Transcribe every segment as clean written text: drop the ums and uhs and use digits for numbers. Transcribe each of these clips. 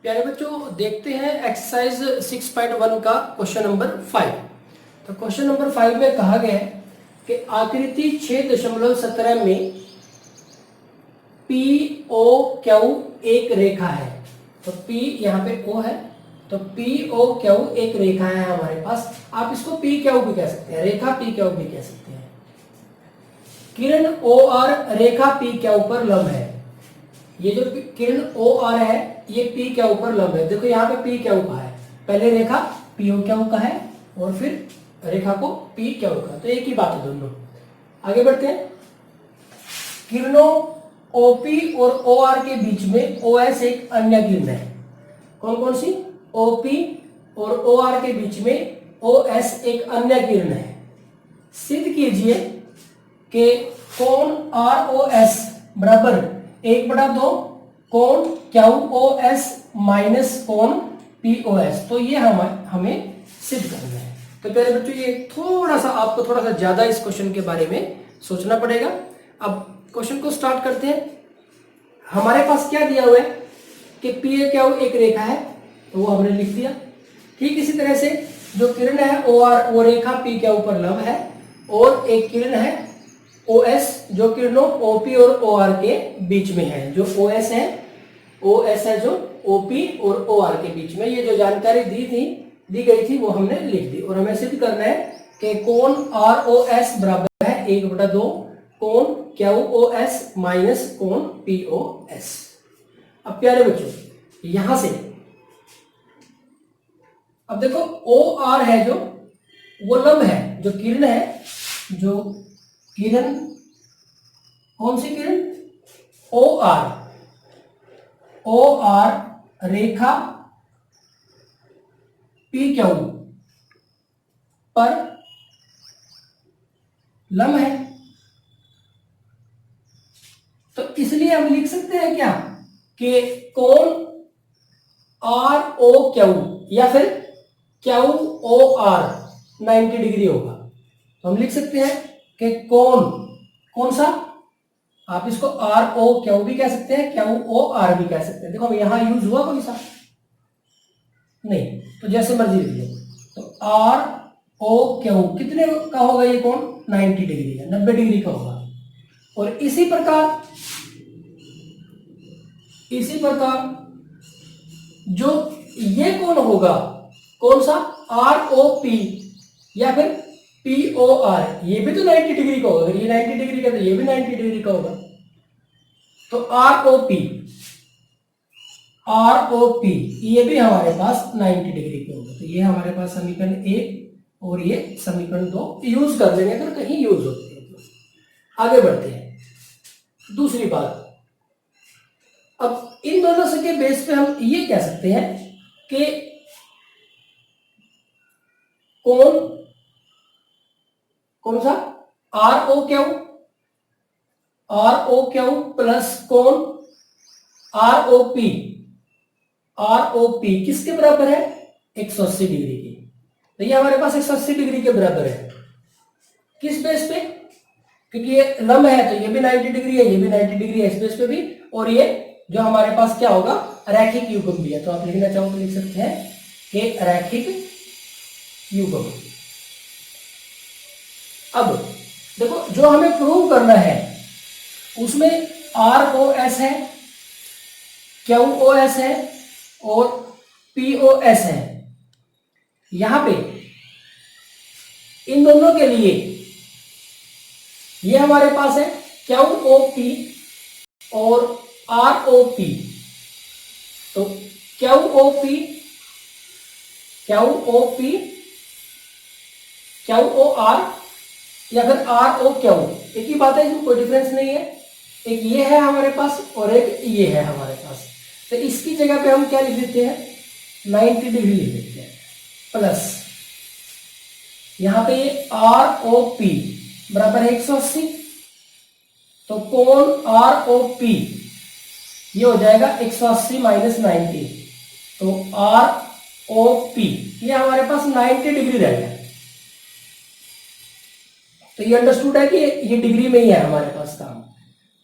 प्यारे बच्चों, देखते हैं एक्सरसाइज 6.1 का क्वेश्चन नंबर 5। तो क्वेश्चन नंबर 5 में कहा गया है कि आकृति 6.17 में पी ओ क्यू एक रेखा है। तो पी यहाँ पे ओ है, तो पी ओ क्यू एक रेखा है हमारे पास। आप इसको पी क्यू भी कह सकते हैं, रेखा पी क्यू भी कह सकते हैं। किरण ओ आर रेखा पी क्यू पर लंब है। ये जो किरण ओ आर है ये पी क्यू पर लंब है। देखो यहाँ पे पी क्यू का है, पहले रेखा पी ओ क्यू का है और फिर रेखा को पी क्यू का, तो एक ही बात है दोनों। आगे बढ़ते हैं। किरणों ओपी और ओ आर के बीच में ओ एस एक अन्य किरण है। कौन कौन सी? ओपी और ओ आर के बीच में ओ एस एक अन्य किरण है। सिद्ध कीजिए कि कोण आर ओ एस बराबर 1/2 कोण क्यू ओ एस माइनस कोण पी ओ एस। तो ये हमें सिद्ध करना है। तो प्यारे बच्चों, ये थोड़ा सा आपको थोड़ा सा ज्यादा इस क्वेश्चन के बारे में सोचना पड़ेगा। अब क्वेश्चन को स्टार्ट करते हैं। हमारे पास क्या दिया हुआ है कि पी ए क्यू एक रेखा है, तो वो हमने लिख दिया। ठीक इसी तरह से जो किरण है ओ आर वो रेखा पी क्यू पर लंब है, और एक किरण है ओ एस जो किरणों ओपी और ओ आर के बीच में है। जो ओ एस है जो ओपी और ओ आर के बीच में। ये जो जानकारी दी गई थी वो हमने लिख दी, और हमें सिद्ध करना है कि कोण आर ओ एस बराबर है 1/2 कोण क्यू ओ एस माइनस कोण पी ओ एस। अब प्यारे बच्चों, यहां से अब देखो ओ आर है जो वो लंब है, जो किरण है, जो किरण कौन सी किरण? ओ आर रेखा पी क्यू पर लंब है। तो इसलिए हम लिख सकते हैं क्या कि कोण आर ओ क्यू या फिर क्यू ओ आर 90 डिग्री होगा। तो हम लिख सकते हैं कि कोण कौन सा? आप इसको आर ओ क्यू भी कह सकते हैं, क्यू ओ आर भी कह सकते हैं। देखो यहां यूज हुआ कोई सा नहीं, तो जैसे मर्जी लिख लो। तो आर ओ क्यू कितने का होगा? ये कोण 90 डिग्री का, 90 डिग्री का होगा। और इसी प्रकार जो ये कोण होगा, कौन सा? आर ओ पी या फिर पी ओ आर, ये भी तो 90 डिग्री का होगा। अगर ये 90 डिग्री का तो ये भी 90 डिग्री का होगा। तो आर ओ पी ये भी हमारे पास 90 डिग्री के होगा। तो ये हमारे पास समीकरण 1 और ये समीकरण 2 यूज कर लेंगे अगर कहीं यूज होती है तो। आगे बढ़ते हैं। दूसरी बात, अब इन दोनों से के बेस पे हम ये कह सकते हैं कि कौन सा? आर ओ क्यू प्लस कोण आर ओ पी किसके बराबर है? 180 डिग्री की। तो ये हमारे पास 180 डिग्री के बराबर है। किस बेस पे? क्योंकि ये लंब है तो ये भी 90 डिग्री है, ये भी 90 डिग्री है इस बेस पे भी। और ये जो हमारे पास क्या होगा? रैखिक युग्म भी है। तो आप लिखना चाहो तो लिख सकते हैं कि रैखिक युग्म। अब देखो जो हमें प्रूव करना है उसमें आर ओ एस है, क्यू ओ एस है और पी ओ एस है। यहां पे इन दोनों के लिए ये हमारे पास है क्यू ओ पी और आर ओ पी। तो क्यू ओ आर या फिर आर ओ क्यू, एक ही बात है, इसमें कोई डिफरेंस नहीं है। एक ये है हमारे पास और एक ये है हमारे पास। तो इसकी जगह पे हम क्या लिख देते हैं? 90 डिग्री लिख देते हैं प्लस यहां पे आर ओ पी बराबर 180। तो कोण आर ओ पी ये हो जाएगा 180 माइनस 90। तो आर ओ पी ये हमारे पास 90 डिग्री रहेगा। तो ये अंडरस्टूड है कि ये डिग्री में ही है हमारे पास काम।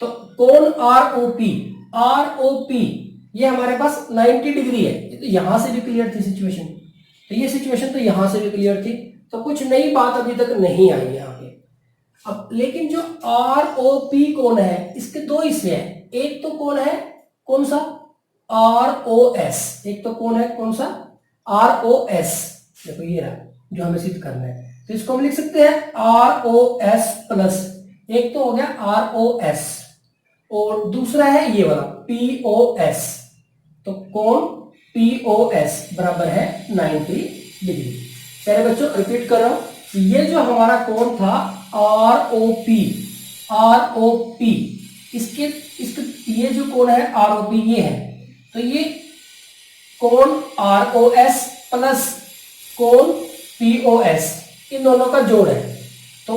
तो कोण आर ओ पी ये हमारे पास 90 डिग्री है। तो यहां से भी क्लियर थी सिचुएशन, तो ये सिचुएशन तो यहां से भी क्लियर थी, तो कुछ नई बात अभी तक नहीं आई यहाँ पे। अब लेकिन जो आर ओ पी कोण है इसके दो हिस्से हैं, एक तो कोण है कौन सा आर ओ एस, एक तो कोण है कौन सा आर ओ एस। देखो ये रहा जो हमें सिद्ध करना है, तो इसको हम लिख सकते हैं आर ओ एस प्लस, एक तो हो गया आर ओ एस और दूसरा है ये वाला पी ओ एस। तो कोण पी ओ एस बराबर है 90 डिग्री। पहले बच्चों रिपीट कर रहा हूं, ये जो हमारा कोण था आर ओ पी, इसके ये जो कोण है आर ओ पी ये है, तो ये कोण आर ओ एस प्लस कोण पी ओ एस, इन दोनों का जोड़ है। तो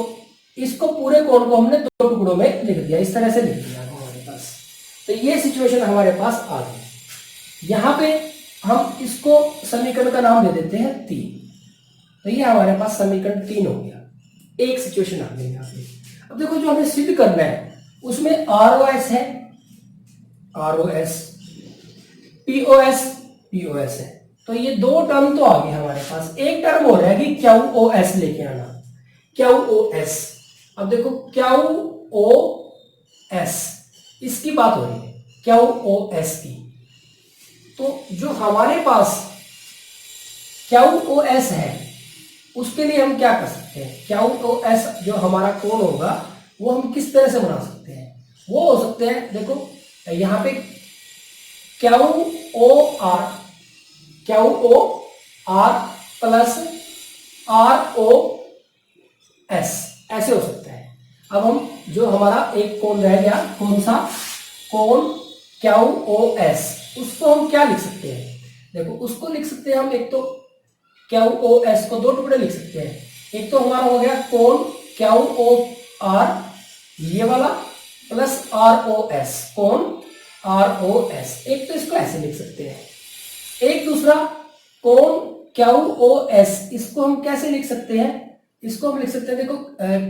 इसको पूरे कोण को हमने दो टुकड़ों में लिख दिया, इस तरह से लिख दिया हमारे पास। तो ये सिचुएशन हमारे पास आ गई। यहां पे हम इसको समीकरण का नाम दे देते हैं 3। तो ये हमारे पास समीकरण 3 हो गया, एक सिचुएशन आ गई यहाँ पे। अब देखो जो हमें सिद्ध करना है उसमें आर ओ एस है, R O S, P O S है, तो ये दो टर्म तो आ गए हमारे पास। एक टर्म हो रहा है कि क्यू ओ एस लेके आना, क्यू ओ एस। अब देखो क्यू ओ एस इसकी बात हो रही है, क्यू ओ एस की। तो जो हमारे पास क्यू ओ एस है उसके लिए हम क्या कर सकते हैं, क्यू ओ एस जो हमारा कोण होगा वो हम किस तरह से बना सकते हैं, वो हो सकते हैं देखो यहां पे Q O R plus R O S, ऐसे हो सकता है। अब हम जो हमारा एक कोण रह गया कौन सा, कोण क्यू ओ एस, उसको हम क्या लिख सकते हैं, देखो उसको लिख सकते हैं हम, एक तो क्यू ओ एस को दो टुकड़े लिख सकते हैं। एक तो हमारा हो गया कोण क्यू ओ आर ये वाला प्लस आर ओ एस, कोण आर ओ एस, एक तो इसको ऐसे लिख सकते हैं। एक दूसरा कोण क्यू ओ एस, इसको हम कैसे लिख सकते हैं, इसको हम लिख सकते हैं देखो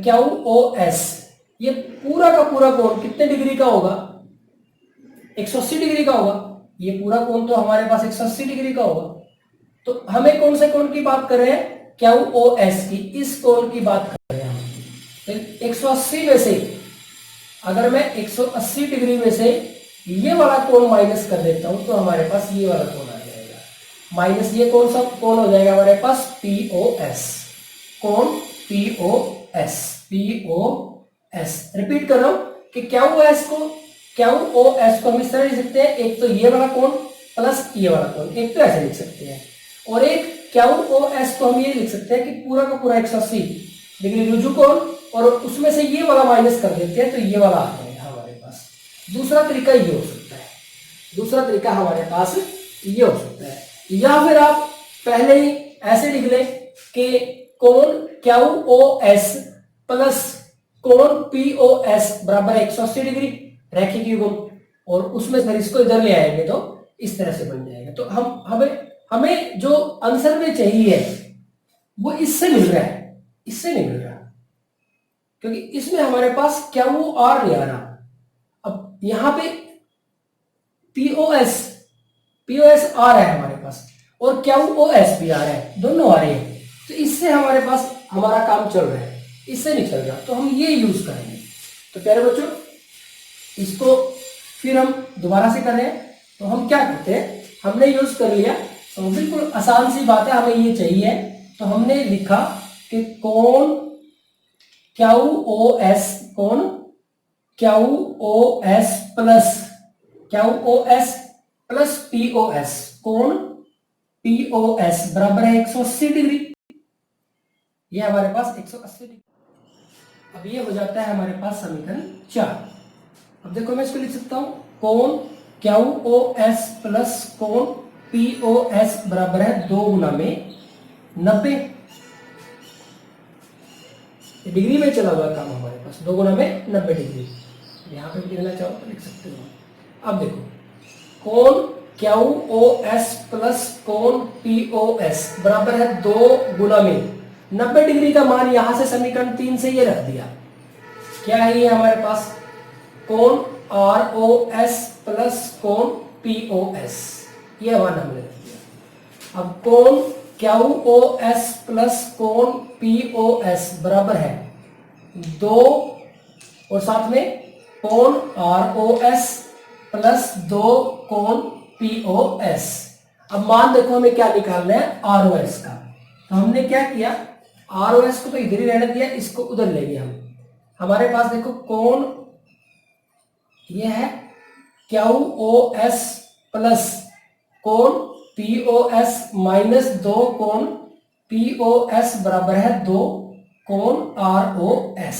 क्यू ओ एस, ये पूरा का पूरा कोण कितने डिग्री का होगा, 180 डिग्री का होगा। ये पूरा कोण तो हमारे पास 180 डिग्री का होगा। तो हमें कौन से कोण की बात कर रहे हैं, क्यू ओ एस की, इस कोण की बात कर रहे हैं हम। तो 180 में से अगर मैं 180 डिग्री में से ये वाला कोण माइनस कर देता हूं तो हमारे पास ये वाला कोण आ जाएगा, माइनस ये कौन सा कोण हो जाएगा हमारे पास पी ओ एस, कोण P O S, P O S. Repeat कर रहा हूं कि क्यू ओ एस को हम इस तरह लिख सकते हैं, एक तो ये वाला कोण प्लस ये वाला कोण, एक तो ऐसे लिख सकते हैं, और एक क्यू ओ एस को हम ये लिख सकते हैं कि पूरा का पूरा 180 डिग्री रुजु कोण, और उसमें से ये वाला माइनस कर देते हैं तो ये वाला आ जाएगा हमारे पास। दूसरा तरीका ये हो सकता है, दूसरा तरीका हमारे पास ये हो सकता है, या फिर आप पहले ही ऐसे लिख लें कि कोण क्यू ओ एस प्लस कोण पी ओ एस बराबर 180 डिग्री रैखिक युग्म, और उसमें फिर इसको इधर ले आएंगे तो इस तरह से बन जाएगा। तो हमें जो आंसर में चाहिए वो इससे मिल रहा है, इससे नहीं मिल रहा, क्योंकि इसमें हमारे पास क्या वो आर नहीं आ रहा। अब यहां पे पीओएस आ रहा है हमारे पास, और क्या वो ओएस भी आ रहा है, दोनों आ रहे हैं। तो इससे हमारे पास हमारा काम चल रहा है, इससे नहीं चल रहा, तो हम ये यूज करेंगे। तो प्यारे बच्चों इसको फिर हम दोबारा से कर रहे हैं। तो हम क्या करते हैं, हमने यूज कर लिया, तो बिल्कुल आसान सी बात है, हमें ये चाहिए, तो हमने लिखा कि कोण क्यू ओ एस, कोण Q O S plus P O S, कोण पी ओ एस बराबर है 180 डिग्री। ये हमारे पास 180 डिग्री। अब ये हो जाता है हमारे पास समीकरण 4। अब देखो मैं इसको लिख सकता हूं, कोण क्यू ओ एस प्लस कोण पी ओ एस बराबर है 2 गुना में 90। डिग्री में चला हुआ काम हमारे पास, 2 गुना में 90 डिग्री। यहां पे भी लिखना चाहो तो लिख सकते हो। अब देखो कोण क्यू ओ एस प्लस कोण पी ओ एस बराबर है 2 गुना में 90 डिग्री का मान यहां से समीकरण 3 से ये रख दिया। क्या है ये हमारे पास, कोण आर ओ एस प्लस कोण POS, ये मान हमने रख दिया। अब कोण QOS प्लस कोण POS बराबर है 2 और साथ में कोण ROS प्लस 2 कोण POS। अब मान देखो हमें क्या निकालना है ROS का, तो हमने क्या किया ROS को तो इधर ही रहने दिया, इसको उधर ले गए हम। हमारे पास देखो कोण ये है QOS प्लस कोण POS माइनस 2 कोण POS बराबर है 2 कोण ROS।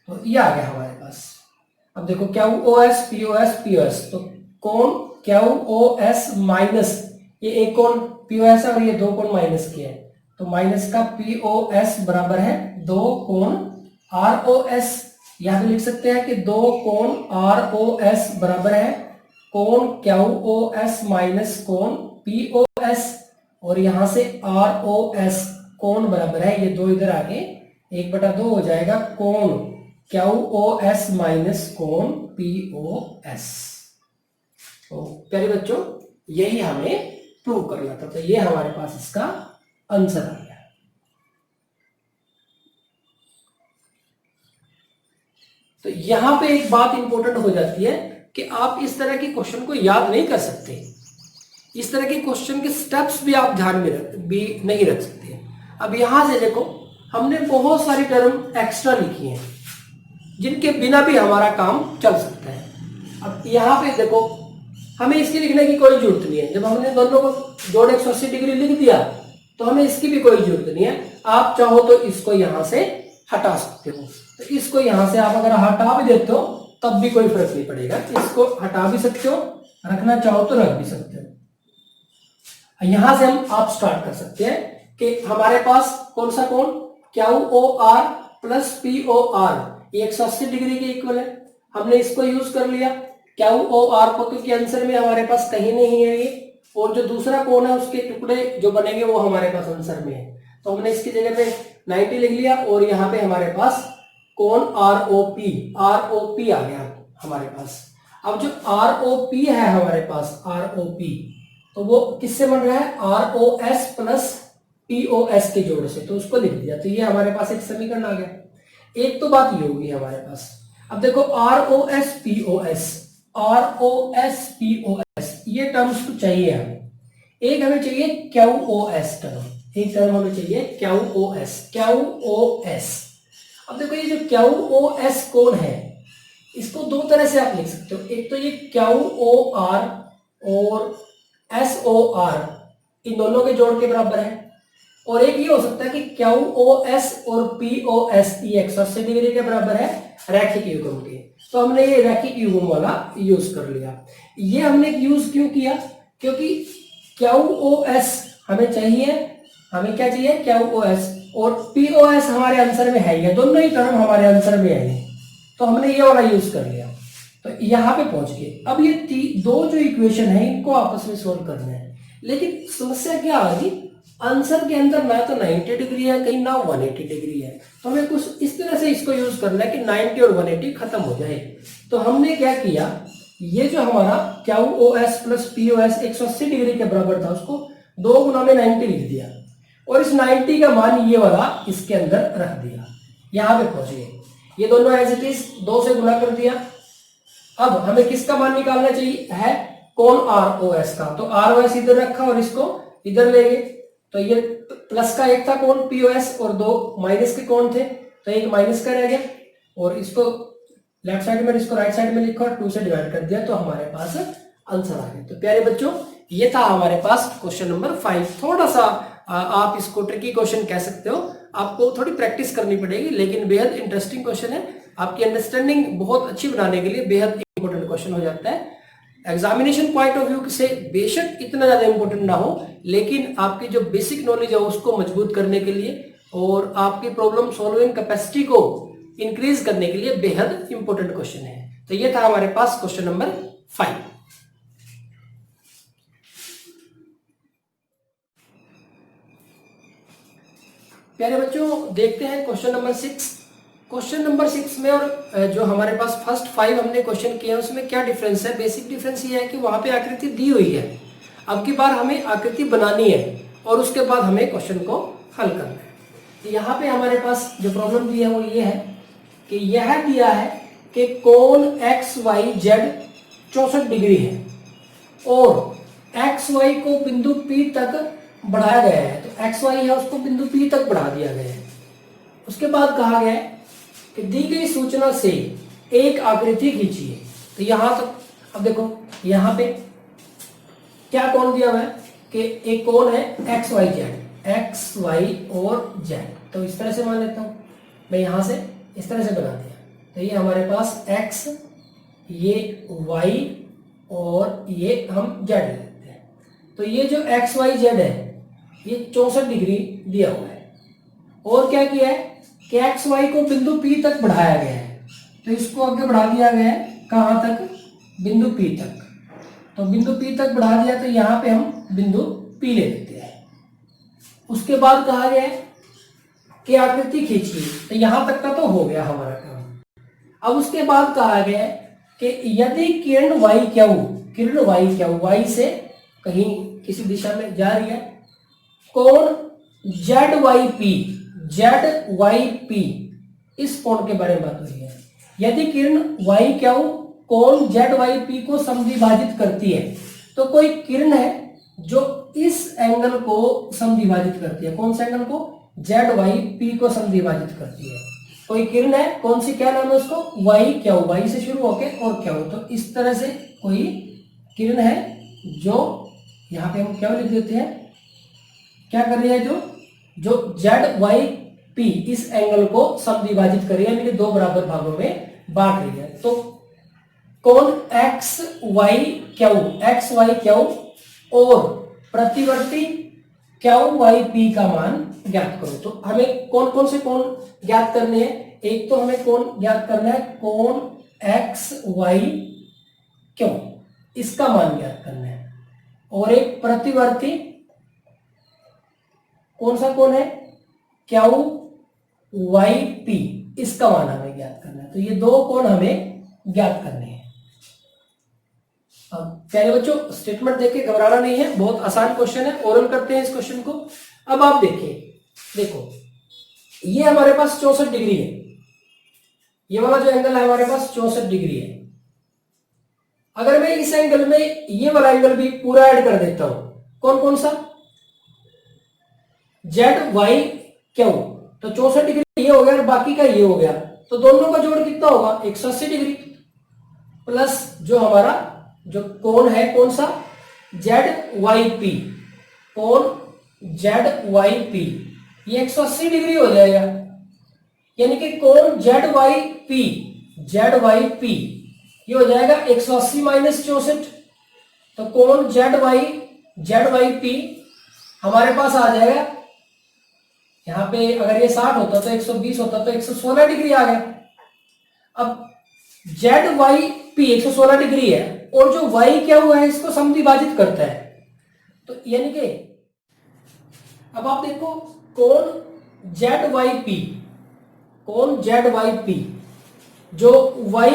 तो ये आ गया हमारे पास। अब देखो QOS POS POS, तो कोण QOS माइनस ये एक कोण POS है और ये 2 कोण माइनस के है, तो माइनस का POS बराबर है 2 कोण ROS। यहां पे लिख सकते हैं कि 2 कोण ROS बराबर है कोण QOS माइनस कोण POS, और यहां से ROS कोण बराबर है ये 2 इधर आगे 1/2 हो जाएगा कोण QOS माइनस कोण POS। तो प्यारे बच्चों यही हमें प्रूव करना था, तो ये हमारे पास इसका आंसर आ गया। तो यहां पे एक बात इंपॉर्टेंट हो जाती है कि आप इस तरह के क्वेश्चन को याद नहीं कर सकते, इस तरह के क्वेश्चन के स्टेप्स भी आप ध्यान में भी नहीं रख सकते। अब यहां से देखो हमने बहुत सारी टर्म एक्स्ट्रा लिखी हैं जिनके बिना भी हमारा काम चल सकता है। अब यहां पे देखो हमें इसकी लिखने की कोई जरूरत नहीं है, जब हमने दोनों को जोड़ 180 डिग्री लिख दिया तो हमें इसकी भी कोई जरूरत नहीं है। आप चाहो तो इसको यहां से हटा सकते हो, तो इसको यहां से आप अगर हटा भी देते हो तब भी कोई फर्क नहीं पड़ेगा, इसको हटा भी सकते हो, रखना चाहो तो रख भी सकते हो। यहां से हम आप स्टार्ट कर सकते हैं कि हमारे पास कौन सा कोण QOR प्लस POR ये 180 डिग्री के इक्वल है, हमने इसको यूज कर लिया QOR को, क्योंकि आंसर में हमारे पास कहीं नहीं है ये, और जो दूसरा कोण है उसके टुकड़े जो बनेंगे वो हमारे पास आंसर में है, तो हमने इसकी जगह पे 90 लिख लिया, और यहाँ पे हमारे पास कोण ROP आ गया हमारे पास। अब जो ROP है हमारे पास ROP, तो वो किससे बन रहा है ROS प्लस POS के जोड़ से, तो उसको लिख दिया, तो ये हमारे पास एक समीकरण आ गया। एक तो बात ये होगी हमारे पास। अब देखो ROS POS ये टर्म्स तो चाहिए हमें, एक हमें चाहिए QOS टर्म, एक टर्म हमें चाहिए QOS। अब देखो ये जो QOS कोण है इसको दो तरह से आप लिख सकते हो, एक तो ये QOR और SOR इन दोनों के जोड़ के बराबर है, और एक ये हो सकता है कि QOS और POS ये 180 डिग्री के बराबर है रैखिक युग्म के, तो हमने ये रैखिक युग्म वाला यूज कर लिया। ये हमने यूज क्यों किया, क्योंकि QOS हमें चाहिए, हमें क्या चाहिए QOS, और POS हमारे आंसर में है, ये दोनों ही टर्म हमारे आंसर में है, तो हमने ये वाला यूज कर लिया। तो यहाँ पे पहुंच गए। अब ये दो जो इक्वेशन है इनको आपस में सोल्व करना है, लेकिन समस्या क्या आ गई, आंसर के अंदर ना तो 90 डिग्री है कहीं ना 180 डिग्री है, तो हमें कुछ इस तरह से इसको यूज करना है कि 90 और 180 खत्म हो जाए। तो हमने क्या किया, ये जो हमारा QOS प्लस POS 180 डिग्री के बराबर था उसको 2 गुना में 90 लिख दिया, और इस 90 का मान ये वाला इसके अंदर रख दिया, यहां पे पहुंच गए। ये दोनों एज इट इज 2 से गुना कर दिया। अब हमें किसका मान निकालना चाहिए है कोण ROS का, तो ROS इधर रखा और इसको इधर ले गए, तो ये प्लस का एक था कोण POS और 2 माइनस के कोण थे, तो एक माइनस का रह गया, और इसको लेफ्ट साइड में इसको राइट साइड में लिखा और 2 से डिवाइड कर दिया, तो हमारे पास आंसर आ गया। तो प्यारे बच्चों ये था हमारे पास क्वेश्चन नंबर 5। थोड़ा सा आप इसको ट्रिकी क्वेश्चन कह सकते हो, आपको थोड़ी प्रैक्टिस करनी पड़ेगी, लेकिन बेहद इंटरेस्टिंग क्वेश्चन है, आपकी अंडरस्टैंडिंग बहुत अच्छी बनाने के लिए बेहद इंपॉर्टेंट क्वेश्चन हो जाता है। एग्जामिनेशन पॉइंट ऑफ व्यू से बेशक इतना ज्यादा इंपॉर्टेंट ना हो, लेकिन आपकी जो बेसिक नॉलेज है उसको मजबूत करने के लिए और आपकी प्रॉब्लम सॉल्विंग कैपेसिटी को इंक्रीज करने के लिए बेहद इंपॉर्टेंट क्वेश्चन है। तो ये था हमारे पास क्वेश्चन नंबर 5। प्यारे बच्चों देखते हैं क्वेश्चन नंबर 6। क्वेश्चन नंबर 6 में और जो हमारे पास फर्स्ट 5 हमने क्वेश्चन किए हैं उसमें क्या डिफरेंस है? बेसिक डिफरेंस ये है कि वहां पे आकृति दी हुई है, अब की बार हमें आकृति बनानी है और उसके बाद हमें क्वेश्चन को हल करना है। तो यहाँ पे हमारे पास जो प्रॉब्लम दी है वो ये है कि यह दिया है कि कोण XYZ 64 डिग्री है और XY को बिंदु P तक बढ़ाया गया है। तो XY है उसको बिंदु P तक बढ़ा दिया गया है। उसके बाद कहा गया है कि दी गई सूचना से एक आकृति खींचिए। तो यहां तक अब देखो यहां पे क्या कोण दिया हुआ है कि एक कोण है XY और Z। तो इस तरह से मान लेता हूं मैं, यहां से इस तरह से बना दिया। तो ये हमारे पास X, ये Y और ये हम Z लेते हैं। तो ये जो XYZ है ये 64 डिग्री दिया हुआ है और क्या किया है कि XY को बिंदु P तक बढ़ाया गया है। तो इसको आगे बढ़ा दिया गया है कहां तक? बिंदु P तक। तो बिंदु P तक बढ़ा दिया तो यहां पे हम बिंदु P ले लेते हैं। उसके बाद कहा गया है कि आकृति खींचिए। तो यहां तक का तो हो गया हमारा काम। अब उसके बाद कहा गया है कि यदि किरण Y से कहीं किसी दिशा में जा रही है, कोण ZYP इस कोण के बारे में बात हुई है। यदि किरण YQ कोण ZYP को समद्विभाजित करती है, तो कोई किरण है जो इस एंगल को समद्विभाजित करती है। कौन सा एंगल को? ZYP को समद्विभाजित करती है। कोई किरण है, कौन सी, क्या नाम है उसको? YQ, Y से शुरू होके और Q। तो इस तरह से कोई किरण है जो यहाँ पे हम क्या लिख देते हैं, क्या कर रही है, जो ZYP इस एंगल को समद्विभाजित कर रही है, यानी कि दो बराबर भागों में बांट रही है। तो कोण XYQ और प्रतिवर्ती QYP का मान ज्ञात करो। तो हमें कौन कौन से कोण ज्ञात करने हैं? एक तो हमें कोण ज्ञात करना है कोण XYQ, इसका मान ज्ञात करना है, और एक प्रतिवर्ती कौन सा कोण है? QYP, इसका मान हमें ज्ञात करना है। तो ये दो कोण हमें ज्ञात करने हैं। अब प्यारे बच्चों, स्टेटमेंट देख के घबराना नहीं है, बहुत आसान क्वेश्चन है। ओरल करते हैं इस क्वेश्चन को। अब आप देखिए, देखो ये हमारे पास 64 डिग्री है, ये वाला जो एंगल है हमारे पास 64 डिग्री है। अगर मैं इस एंगल में ये वाला एंगल भी पूरा ऐड कर देता हूं, कौन कौन सा? ZYQ, तो 64 डिग्री ये हो गया और बाकी का ये हो गया। तो दोनों का जोड़ कितना होगा? 180 डिग्री प्लस जो हमारा जो कोण है कौन सा? ZYP, कोण ZYP ये 180 डिग्री हो जाएगा। यानी कि कोण ZYP ये हो जाएगा 180 माइनस 64। तो कोण ZYP हमारे पास आ जाएगा, यहां पे अगर ये 60 होता तो 120 होता तो 116 डिग्री आ गया। अब ZYP 116 डिग्री है और जो Y क्या हुआ है इसको समद्विभाजित करता है। तो यानी कि अब आप देखो कोण ZYP जो Y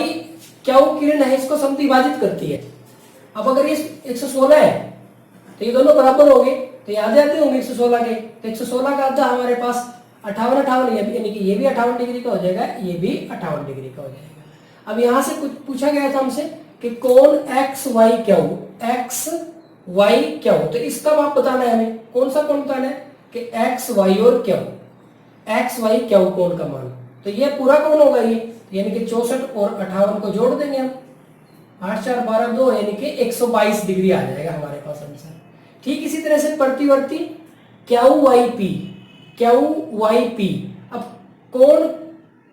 क्या किरण है इसको समद्विभाजित करती है। अब अगर ये 116 है तो ये दोनों बराबर हो गए, तो ये आधे आधे होंगे 116 के। तो 116 का आधा हमारे पास 58 यानी कि ये भी 58 डिग्री का हो जाएगा, ये भी 58 डिग्री का हो जाएगा। अब यहां से कुछ पूछा गया था हमसे कि कोण XYQ, तो इसका माप बताना है हमें। कौन सा कोण बताना है? कि XY और Q, XYQ कोण का मान। तो ये पूरा कोण होगा ये, यानी कि 64 और 58 को जोड़ देंगे हम, 8 4 12 2, यानी कि 122 डिग्री आ जाएगा हमारे पास आंसर। ठीक इसी तरह से प्रतिवर्ती QYP, अब कोण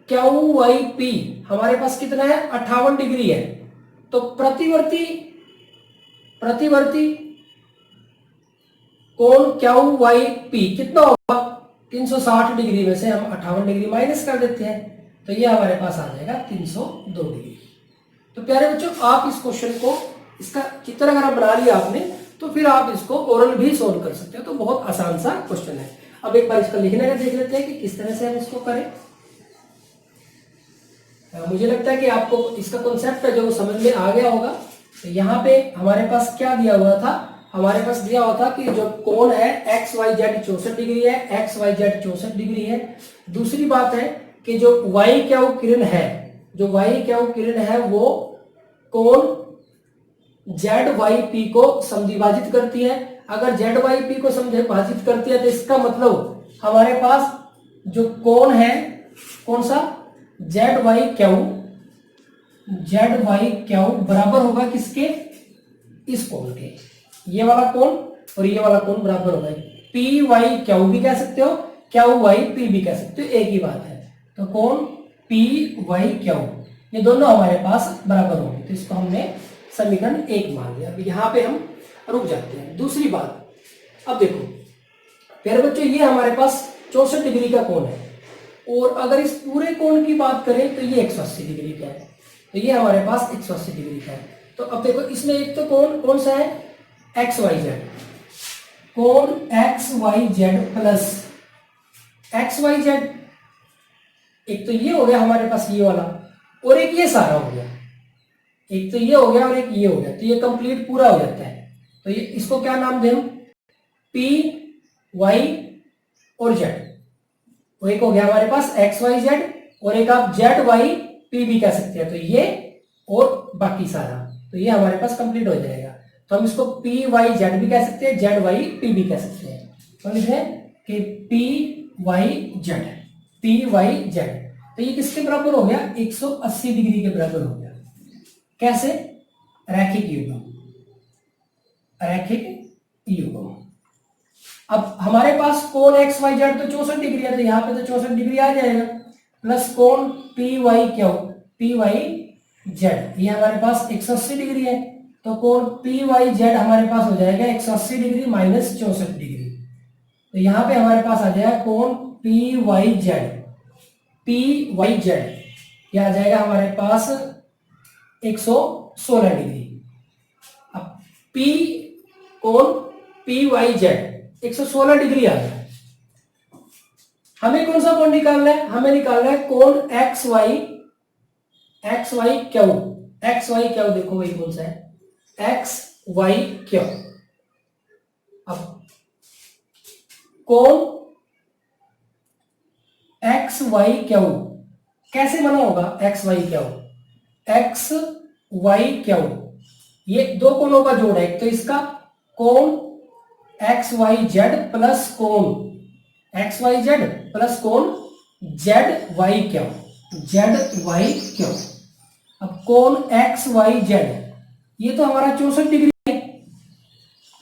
QYP हमारे पास कितना है? 58 डिग्री है। तो प्रतिवर्ती कोण QYP कितना होगा? 360 डिग्री में से हम 58 डिग्री माइनस कर देते हैं, तो ये हमारे पास आ जाएगा 302 डिग्री। तो प्यारे बच्चों, आप इस क्वेश्चन को इसका चित्र अगर आप बना लिया आपने तो फिर आप इसको ओरल भी सोल्व कर सकते हो। तो बहुत आसान सा क्वेश्चन है। अब एक बार इसका लिखने का देख लेते हैं कि किस तरह से हम इसको करें। मुझे लगता है कि आपको इसका कॉन्सेप्ट है जो वो समझ में आ गया होगा। तो यहाँ पे हमारे पास क्या दिया हुआ था, हमारे पास दिया हुआ था कि जो कोण है एक्स वाई जेड 64 डिग्री है, एक्स वाई जेड 64 डिग्री है। दूसरी बात है कि जो वाई क्या किरण है, जो वाई क्या किरण है वो कोण जेड वाई पी को समद्विभाजित करती है। अगर जेड वाई पी को समद्विभाजित करती है तो इसका मतलब हमारे पास जो कोण है कौन सा, Z Y Q, Z Y Q बराबर होगा किसके, इस कोण के, ये वाला कोण और ये वाला कोण बराबर होगा। पी वाई क्यू भी कह सकते हो, क्यू वाई पी भी कह सकते हो, एक ही बात है। तो कोण पी वाई क्यू ये दोनों हमारे पास बराबर होंगे, तो इसको हमने समीकरण 1 मान लिया। अब यहाँ पे हम रुक जाते हैं। दूसरी बात, अब देखो प्यारे बच्चों, ये हमारे पास 64 डिग्री का कोण है और अगर इस पूरे कोण की बात करें तो ये 180 डिग्री का है, तो ये हमारे पास 180 डिग्री का है। तो अब देखो इसमें एक तो कोण कौन सा है, एक्स वाई जेड, कोण X Y Z plus X Y Z, एक तो ये हो गया हमारे पास ये वाला, और एक ये सारा हो गया, एक तो ये हो गया और एक ये हो गया, तो ये कंप्लीट पूरा हो जाता है। तो ये इसको क्या नाम दें, पी वाई और जेड, वो एक हो गया हमारे पास एक्स वाई जेड, और एक आप जेड वाई पी भी कह सकते हैं, तो ये और बाकी सारा, तो ये हमारे पास कंप्लीट हो जाएगा। तो हम इसको पी वाई जेड भी कह सकते हैं, जेड वाई पी भी कह सकते हैं। तो लिख हैं कि P Y Z, P Y Z, तो ये किसके बराबर हो गया, 180 डिग्री के बराबर हो गया। कैसे, रैखिक युग्म, रैखिक युग्म। अब हमारे पास कोण एक्स वाई जेड तो 64 डिग्री है, तो यहाँ पे तो 64 डिग्री आ जाएगा, प्लस कोण P Y Q, P Y Z, ये हमारे पास 180 डिग्री है, तो कोण पी वाई जेड हमारे पास हो जाएगा 180 डिग्री माइनस 64 डिग्री। तो यहाँ पे हमारे पास आ जाएगा कोण P Y Z, P Y Z ये आ जाएगा हमारे पास 116 डिग्री। अब P कोण पी वाई जेड 116 डिग्री आ गया। हमें कौन सा कोण निकालना है, हमें निकालना है कोण X Y Q, X Y Q देखो वही कौन सा है, एक्स वाई क्यू। अब कोण एक्स वाई क्यू कैसे बना होगा, X Y Q, X Y Q ये दो कोणों का जोड़ है, एक तो इसका कोण एक्स वाई जेड प्लस कोण एक्स वाई जेड प्लस कोण Z Y Q, Z Y Q. अब कोण एक्स वाई जेड ये तो हमारा 64 डिग्री है,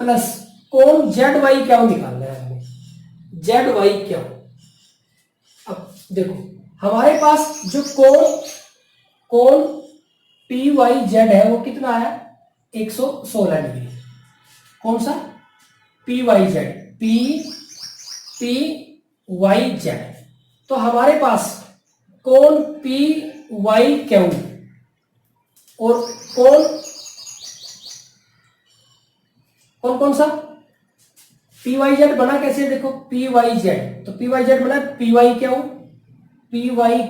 प्लस कोण जेड वाई क्यू निकालना है हमें, जेड वाई क्यू। अब देखो हमारे पास जो कोण पी वाई जेड है वो कितना है, 116 डिग्री। कौन सा, P Y Z, P Y Z. तो हमारे पास कोण पी वाई क्यू और कौन सा पी वाई जेड बना कैसे, देखो पी वाई जेड, तो पी वाई जेड बना P Y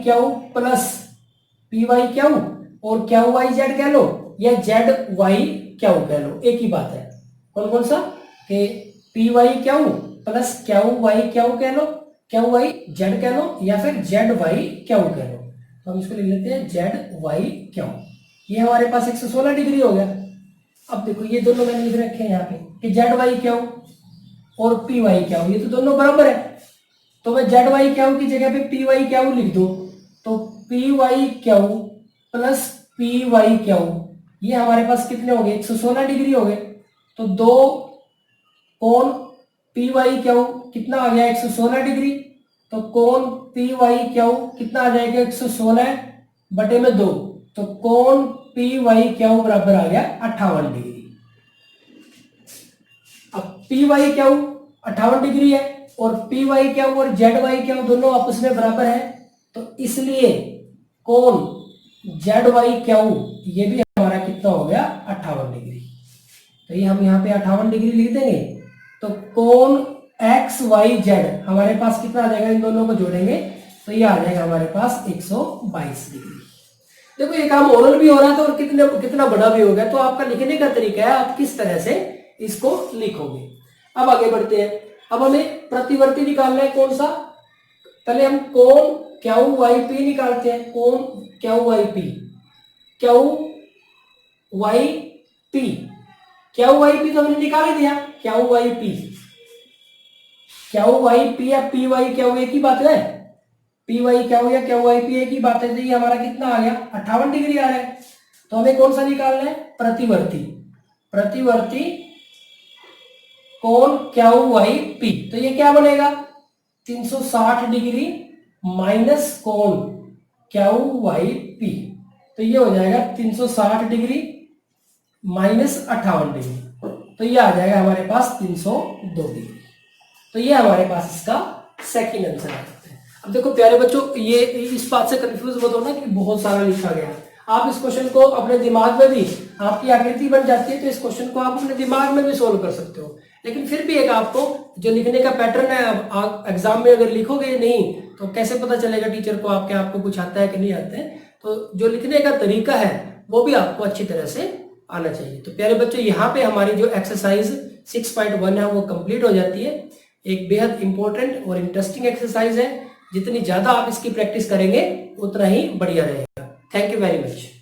Q plus P Y Q और क्यू वाई जेड कह लो या जेड वाई क्यू कह लो, एक ही बात है। कौन सा कि P Y Q plus Q Y Q कह लो, क्यू वाई जेड कह लो या फिर जेड वाई क्यू कह लो। तो हम इसको लिख लेते हैं जेड वाई क्यू। ये हमारे पास 116 डिग्री हो गया। अब देखो ये दोनों मैंने लिख रखे हैं यहाँ पे कि जेड वाई क्यू और पी वाई क्यू ये तो दोनों बराबर है, तो मैं जेड वाई क्यू की जगह पे पी वाई क्यू लिख दूं, तो P Y Q plus P Y Q ये हमारे पास कितने हो गए, 116 डिग्री हो गए। तो दो कोण पी वाई क्यू कितना आ गया, 116 डिग्री, तो कोण पी वाई क्यू कितना आ जाएगा, 116 बटे में 2, तो कोण पी वाई क्यू बराबर आ गया 58 डिग्री। अब पी वाई क्यू 58 डिग्री है और पी वाई क्यू और जेड वाई क्यू दोनों आपस में बराबर है, तो इसलिए कोण जेड वाई क्यू ये भी हमारा कितना हो गया, 58 डिग्री। तो ये हम यहाँ पे 58 डिग्री लिख देंगे, तो कोण एक्स वाई जेड हमारे पास कितना आ जाएगा, इन दोनों को जोड़ेंगे तो ये आ जाएगा हमारे पास 122 डिग्री। देखो ये काम ओरल भी हो रहा है तो और कितना बड़ा भी हो गया, तो आपका लिखने का तरीका है आप किस तरह से इसको लिखोगे। अब आगे बढ़ते हैं। अब हमें प्रतिवर्ती निकालना है कौन सा, पहले हम कोण क्यू वाई पी निकालते हैं। कोण Q Y P, Q Y P, Q Y P तो हमने निकाल ही दिया। Q Y P, Q Y P या पी वाई क्यू एक ही बात है, पी वाई क्यू या क्यू वाई पी एक ही बात है। तो ये हमारा कितना आ गया 58 डिग्री आ रहा है। तो हमें कौन सा निकालना है, प्रतिवर्ती, प्रतिवर्ती कोण क्यू वाई पी। तो ये क्या बनेगा 360 डिग्री माइनस कोण क्यू वाई पी, तो ये हो जाएगा 360 डिग्री माइनस 58 डिग्री, तो ये आ जाएगा हमारे पास 302 डिग्री। तो ये हमारे पास इसका सेकंड आंसर आ जाता है। अब देखो प्यारे बच्चों, ये इस बात से कंफ्यूज मत होना कि बहुत सारा लिखा गया। आप इस क्वेश्चन को अपने दिमाग में भी, आपकी आकृति बन जाती है तो इस क्वेश्चन को आप अपने दिमाग में भी सोल्व कर सकते हो। लेकिन फिर भी एक आपको जो लिखने का पैटर्न है, आप एग्जाम में अगर लिखोगे नहीं तो कैसे पता चलेगा टीचर को आपको कुछ आता है कि नहीं आता है। तो जो लिखने का तरीका है वो भी आपको अच्छी तरह से आना चाहिए। तो प्यारे बच्चों, यहाँ पे हमारी जो एक्सरसाइज 6.1 है वो कंप्लीट हो जाती है। एक बेहद इंपॉर्टेंट और इंटरेस्टिंग एक्सरसाइज है, जितनी ज्यादा आप इसकी प्रैक्टिस करेंगे उतना ही बढ़िया रहेगा। Thank you very much.